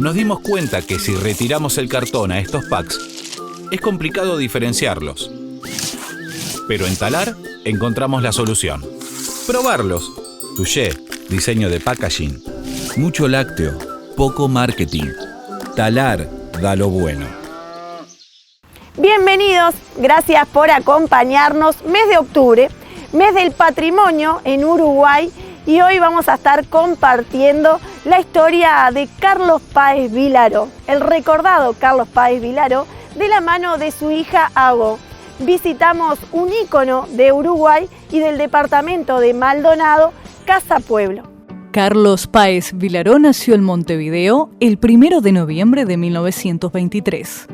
nos dimos cuenta que si retiramos el cartón a estos packs, es complicado diferenciarlos. Pero en Talar encontramos la solución. Probarlos. Touché, diseño de packaging. Mucho lácteo, poco marketing. Talar da lo bueno. Bienvenidos, gracias por acompañarnos. Mes de octubre, mes del patrimonio en Uruguay, y hoy vamos a estar compartiendo la historia de Carlos Páez Vilaró, el recordado Carlos Páez Vilaró, de la mano de su hija Ago. Visitamos un ícono de Uruguay y del departamento de Maldonado, Casa Pueblo. Carlos Páez Vilaró nació en Montevideo el 1 de noviembre de 1923.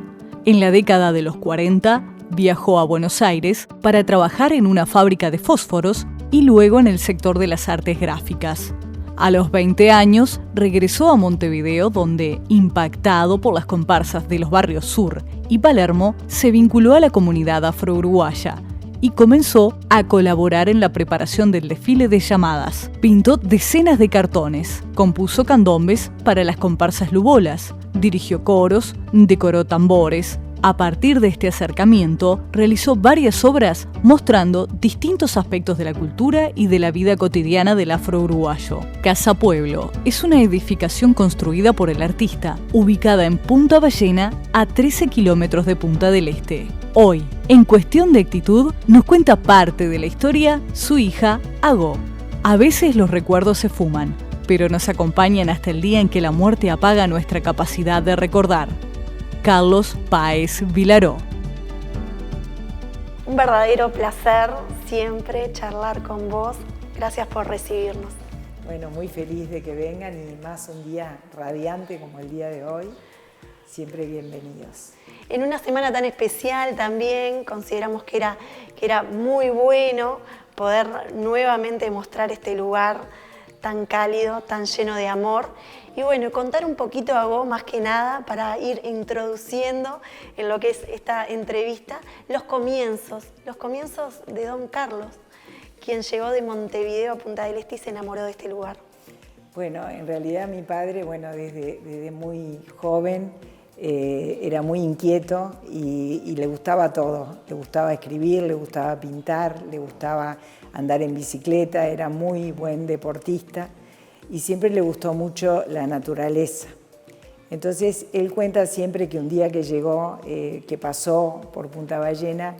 En la década de los 40, viajó a Buenos Aires para trabajar en una fábrica de fósforos y luego en el sector de las artes gráficas. A los 20 años, regresó a Montevideo, donde, impactado por las comparsas de los barrios Sur y Palermo, se vinculó a la comunidad afro-uruguaya y comenzó a colaborar en la preparación del desfile de llamadas. Pintó decenas de cartones, compuso candombes para las comparsas lubolas, dirigió coros, decoró tambores. A partir de este acercamiento, realizó varias obras mostrando distintos aspectos de la cultura y de la vida cotidiana del afro-uruguayo. Casa Pueblo es una edificación construida por el artista, ubicada en Punta Ballena, a 13 kilómetros de Punta del Este. Hoy, en Cuestión de Actitud, nos cuenta parte de la historia su hija, Ago. A veces los recuerdos se fuman, pero nos acompañan hasta el día en que la muerte apaga nuestra capacidad de recordar. Carlos Páez Vilaró. Un verdadero placer siempre charlar con vos. Gracias por recibirnos. Bueno, muy feliz de que vengan y más un día radiante como el día de hoy. Siempre bienvenidos. En una semana tan especial también consideramos que era muy bueno poder nuevamente mostrar este lugar tan cálido, tan lleno de amor. Y bueno, contar un poquito a vos, más que nada, para ir introduciendo en lo que es esta entrevista, los comienzos de Don Carlos, quien llegó de Montevideo a Punta del Este y se enamoró de este lugar. Bueno, en realidad mi padre, desde muy joven, era muy inquieto y le gustaba todo. Le gustaba escribir, le gustaba pintar, le gustaba andar en bicicleta, era muy buen deportista. Y siempre le gustó mucho la naturaleza. Entonces, él cuenta siempre que un día que llegó, que pasó por Punta Ballena,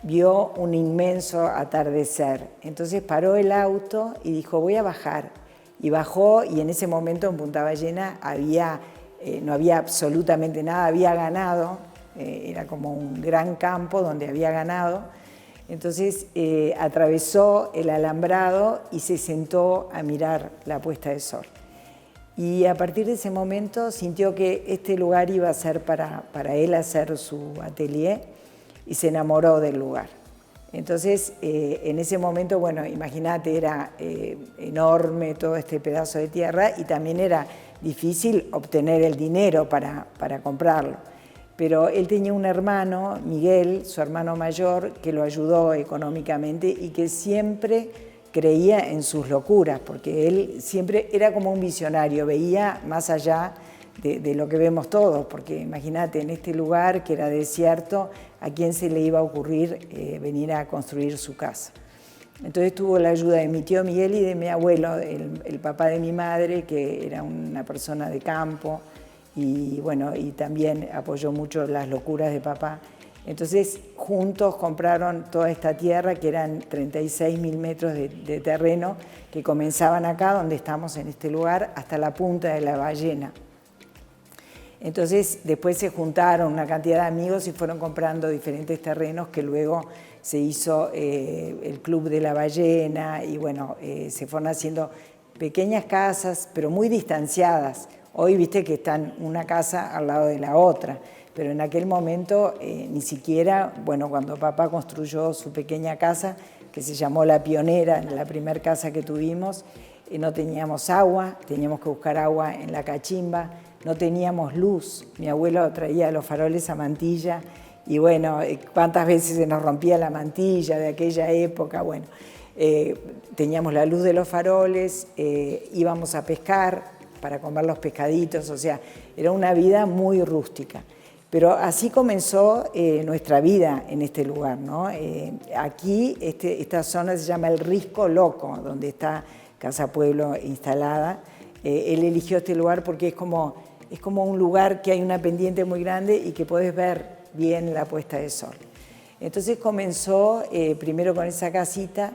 vio un inmenso atardecer. Entonces paró el auto y dijo, voy a bajar. Y bajó, y en ese momento en Punta Ballena no había absolutamente nada, había ganado, era como un gran campo donde había ganado. Entonces atravesó el alambrado y se sentó a mirar la puesta de sol. Y a partir de ese momento sintió que este lugar iba a ser para él hacer su atelier y se enamoró del lugar. Entonces en ese momento, bueno, imagínate, era enorme todo este pedazo de tierra y también era difícil obtener el dinero para comprarlo. Pero él tenía un hermano, Miguel, su hermano mayor, que lo ayudó económicamente y que siempre creía en sus locuras, porque él siempre era como un visionario, veía más allá de lo que vemos todos, porque imagínate, en este lugar que era desierto, ¿a quién se le iba a ocurrir venir a construir su casa? Entonces tuvo la ayuda de mi tío Miguel y de mi abuelo, el papá de mi madre, que era una persona de campo, y bueno, y también apoyó mucho las locuras de papá. Entonces juntos compraron toda esta tierra, que eran 36.000 metros de terreno, que comenzaban acá, donde estamos en este lugar, hasta la punta de la ballena. Entonces después se juntaron una cantidad de amigos y fueron comprando diferentes terrenos, que luego se hizo el Club de la Ballena, y bueno, se fueron haciendo pequeñas casas, pero muy distanciadas. Hoy viste que están una casa al lado de la otra, pero en aquel momento ni siquiera, bueno, cuando papá construyó su pequeña casa, que se llamó La Pionera, la primera casa que tuvimos, no teníamos agua, teníamos que buscar agua en la cachimba, no teníamos luz, mi abuelo traía los faroles a mantilla y bueno, cuántas veces se nos rompía la mantilla de aquella época, bueno, teníamos la luz de los faroles, íbamos a pescar para comer los pescaditos, o sea, era una vida muy rústica. Pero así comenzó nuestra vida en este lugar, ¿no? Aquí, esta zona se llama el Risco Loco, donde está Casa Pueblo instalada. Él eligió este lugar porque es como un lugar que hay una pendiente muy grande y que podés ver bien la puesta de sol. Entonces comenzó primero con esa casita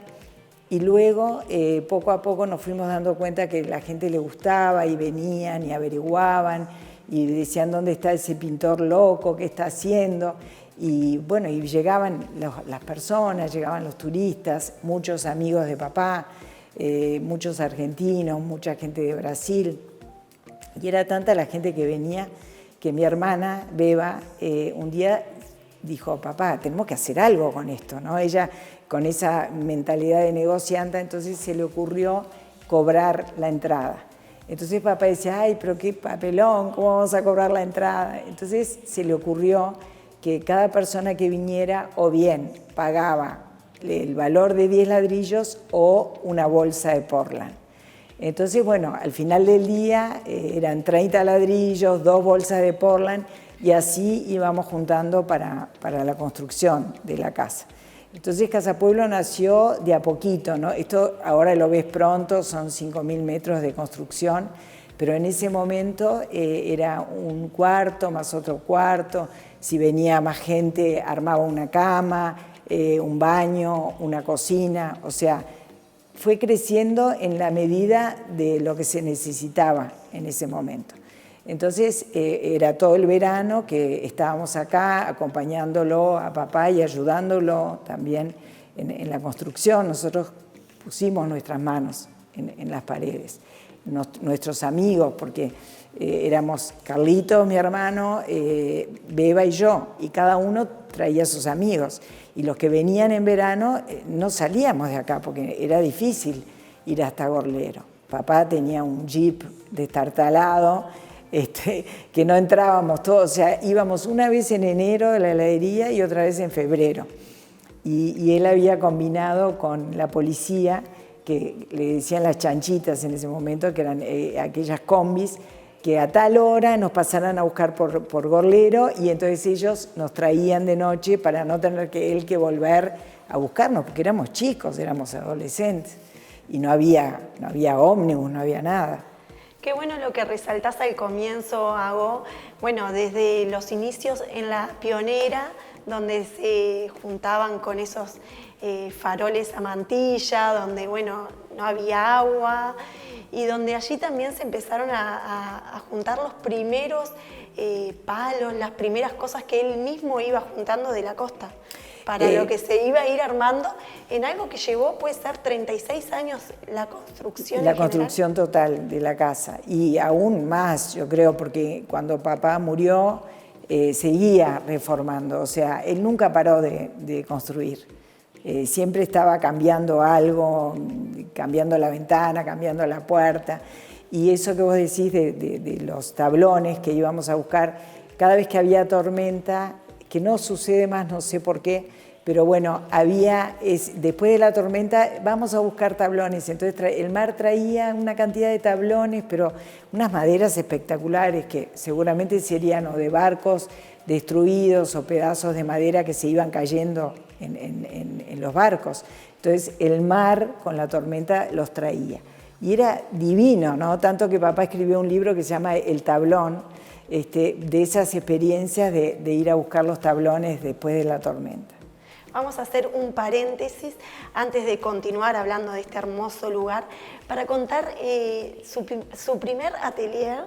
y luego poco a poco nos fuimos dando cuenta que la gente le gustaba y venían y averiguaban y decían dónde está ese pintor loco, qué está haciendo. Y bueno, y llegaban las personas, llegaban los turistas, muchos amigos de papá, muchos argentinos, mucha gente de Brasil. Y era tanta la gente que venía que mi hermana, Beba, un día dijo, papá, tenemos que hacer algo con esto, ¿no? Ella, con esa mentalidad de negociante, entonces se le ocurrió cobrar la entrada. Entonces papá decía, ay, pero qué papelón, ¿cómo vamos a cobrar la entrada? Entonces se le ocurrió que cada persona que viniera o bien pagaba el valor de 10 ladrillos o una bolsa de Portland. Entonces, bueno, al final del día eran 30 ladrillos, 2 bolsas de Portland y así íbamos juntando para la construcción de la casa. Entonces Casa Pueblo nació de a poquito, ¿no? Esto ahora lo ves pronto, son 5.000 metros de construcción, pero en ese momento era un cuarto más otro cuarto, si venía más gente armaba una cama, un baño, una cocina, o sea, fue creciendo en la medida de lo que se necesitaba en ese momento. Entonces era todo el verano que estábamos acá acompañándolo a papá y ayudándolo también en la construcción. Nosotros pusimos nuestras manos en las paredes, nuestros amigos, porque éramos Carlitos, mi hermano, Beba y yo, y cada uno traía a sus amigos. Y los que venían en verano no salíamos de acá porque era difícil ir hasta Gorlero. Papá tenía un jeep destartalado, que no entrábamos todos, o sea, íbamos una vez en enero de la heladería y otra vez en febrero. Y él había combinado con la policía, que le decían las chanchitas en ese momento, que eran aquellas combis, que a tal hora nos pasaran a buscar por Gorlero y entonces ellos nos traían de noche para no tener él que volver a buscarnos, porque éramos chicos, éramos adolescentes y no había ómnibus, no había nada. Qué bueno lo que resaltás al comienzo, Ago. Bueno, desde los inicios en la Pionera, donde se juntaban con esos faroles a mantilla, donde, bueno, no había agua, y donde allí también se empezaron a juntar los primeros palos, las primeras cosas que él mismo iba juntando de la costa, para lo que se iba a ir armando en algo que llevó, puede ser 36 años, la construcción. La construcción total de la casa, y aún más, yo creo, porque cuando papá murió, seguía reformando, o sea, él nunca paró de construir. Siempre estaba cambiando algo, cambiando la ventana, cambiando la puerta. Y eso que vos decís de los tablones que íbamos a buscar, cada vez que había tormenta, que no sucede más, no sé por qué, pero bueno, después de la tormenta vamos a buscar tablones. Entonces el mar traía una cantidad de tablones, pero unas maderas espectaculares que seguramente serían o de barcos destruidos o pedazos de madera que se iban cayendo en los barcos. Entonces el mar con la tormenta los traía. Y era divino, ¿no? Tanto que papá escribió un libro que se llama El Tablón, de esas experiencias de ir a buscar los tablones después de la tormenta. Vamos a hacer un paréntesis antes de continuar hablando de este hermoso lugar para contar su primer atelier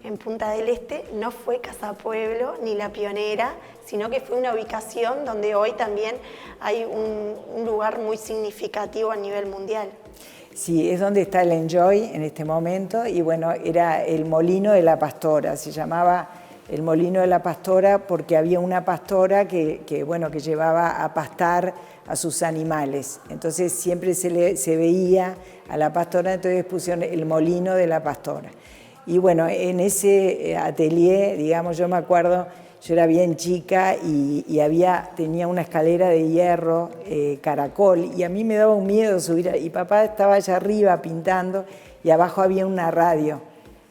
en Punta del Este. No fue Casa Pueblo ni La Pionera, sino que fue una ubicación donde hoy también hay un lugar muy significativo a nivel mundial. Sí, es donde está el Enjoy en este momento y bueno, era el Molino de la Pastora, se llamaba el Molino de la Pastora porque había una pastora que llevaba a pastar a sus animales. Entonces siempre se veía a la pastora, entonces pusieron el Molino de la Pastora. Y bueno, en ese atelier, digamos, yo me acuerdo, yo era bien chica y tenía una escalera de hierro, caracol, y a mí me daba un miedo subir, y papá estaba allá arriba pintando y abajo había una radio.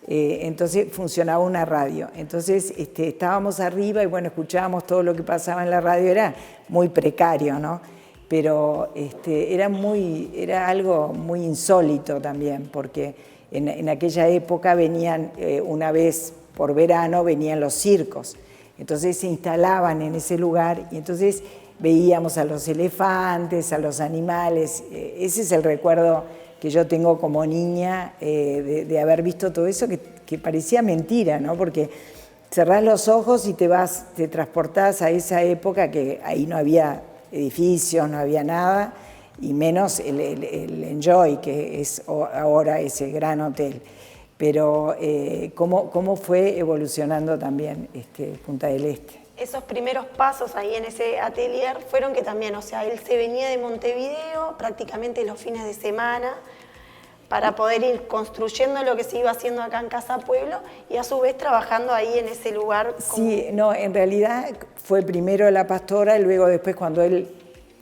Entonces funcionaba una radio. Entonces estábamos arriba y bueno, escuchábamos todo lo que pasaba en la radio, era muy precario, ¿no? Pero era algo muy insólito también, porque en aquella época venían, una vez por verano, venían los circos. Entonces se instalaban en ese lugar y entonces veíamos a los elefantes, a los animales. Ese es el recuerdo que yo tengo como niña de haber visto todo eso, que parecía mentira, ¿no? Porque cerrás los ojos y te transportás a esa época que ahí no había edificios, no había nada, y menos el Enjoy, que es ahora ese gran hotel. Pero cómo fue evolucionando también Punta del Este. Esos primeros pasos ahí en ese atelier fueron que también, o sea, él se venía de Montevideo prácticamente los fines de semana para poder ir construyendo lo que se iba haciendo acá en Casa Pueblo y a su vez trabajando ahí en ese lugar. Sí, no, en realidad fue primero La Pastora y luego después cuando él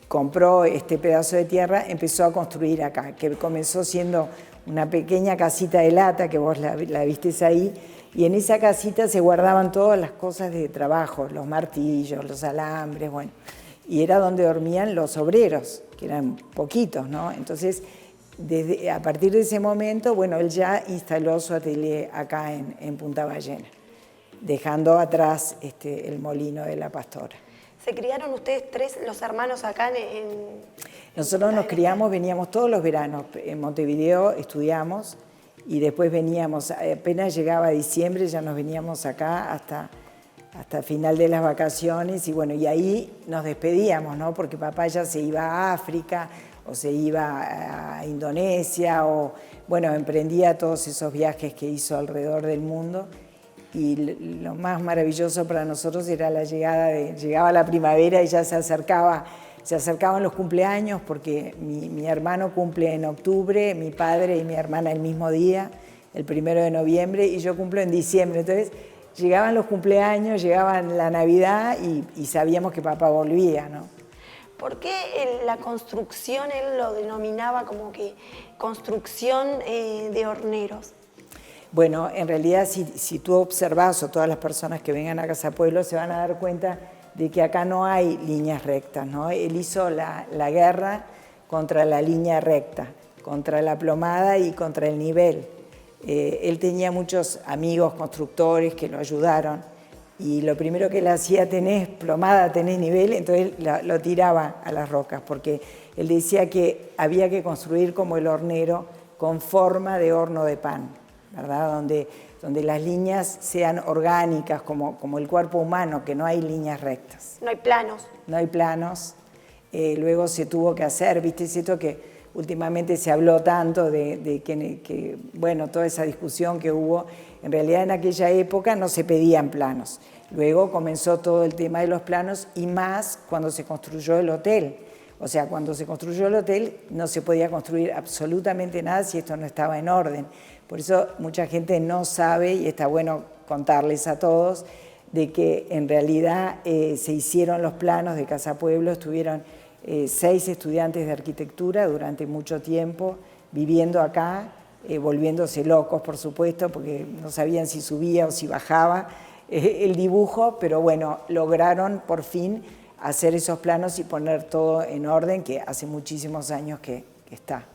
compró este pedazo de tierra empezó a construir acá, que comenzó siendo una pequeña casita de lata que vos la vistes ahí, y en esa casita se guardaban todas las cosas de trabajo, los martillos, los alambres, bueno, y era donde dormían los obreros, que eran poquitos, ¿no? Entonces, a partir de ese momento, bueno, él ya instaló su atelier acá en Punta Ballena, dejando atrás el molino de La Pastora. ¿Se criaron ustedes tres, los hermanos, acá en Nosotros nos criamos, veníamos todos los veranos, en Montevideo estudiamos, y después veníamos, apenas llegaba diciembre, ya nos veníamos acá hasta final de las vacaciones, y bueno, y ahí nos despedíamos, ¿no? Porque papá ya se iba a África, o se iba a Indonesia, o bueno, emprendía todos esos viajes que hizo alrededor del mundo, y lo más maravilloso para nosotros era la llegaba la primavera y ya se acercaban los cumpleaños, porque mi hermano cumple en octubre, mi padre y mi hermana el mismo día, el 1 de noviembre, y yo cumplo en diciembre. Entonces llegaban los cumpleaños, llegaban la Navidad y sabíamos que papá volvía, ¿no? ¿Por qué la construcción él lo denominaba como que construcción de horneros? Bueno, en realidad si tú observas, o todas las personas que vengan a Casa Pueblo se van a dar cuenta de que acá no hay líneas rectas, ¿no? Él hizo la guerra contra la línea recta, contra la plomada y contra el nivel. Él tenía muchos amigos constructores que lo ayudaron, y lo primero que él hacía: tenés plomada, tenés nivel, entonces lo tiraba a las rocas, porque él decía que había que construir como el hornero, con forma de horno de pan, ¿verdad? Donde las líneas sean orgánicas, como el cuerpo humano, que no hay líneas rectas. No hay planos. No hay planos. Luego se tuvo que hacer, ¿viste? Es esto que últimamente se habló tanto de que, bueno, toda esa discusión que hubo. En realidad en aquella época no se pedían planos. Luego comenzó todo el tema de los planos, y más cuando se construyó el hotel. O sea, cuando se construyó el hotel no se podía construir absolutamente nada si esto no estaba en orden. Por eso mucha gente no sabe, y está bueno contarles a todos, de que en realidad se hicieron los planos de Casa Pueblo. Estuvieron 6 estudiantes de arquitectura durante mucho tiempo viviendo acá, volviéndose locos, por supuesto, porque no sabían si subía o si bajaba el dibujo, pero bueno, lograron por fin hacer esos planos y poner todo en orden, que hace muchísimos años que está.